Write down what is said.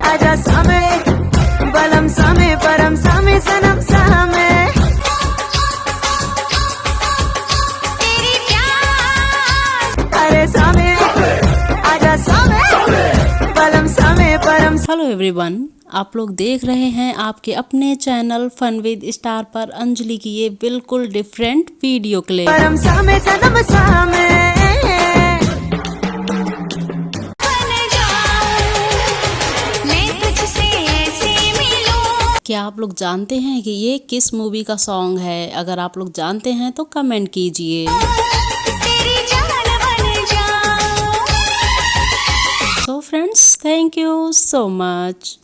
आजा सामे बलम सामे परम सामे सनम सामे अरे सामे आजा सामे बलम सामे परम। हेलो एवरीवन, आप लोग देख रहे हैं आपके अपने चैनल फन विद स्टार पर अंजलि की ये बिल्कुल डिफरेंट वीडियो क्लिप। परम सामे सनम सामे क्या आप लोग जानते हैं कि ये किस मूवी का सॉन्ग है? अगर आप लोग जानते हैं तो कमेंट कीजिए। So friends, thank you so much.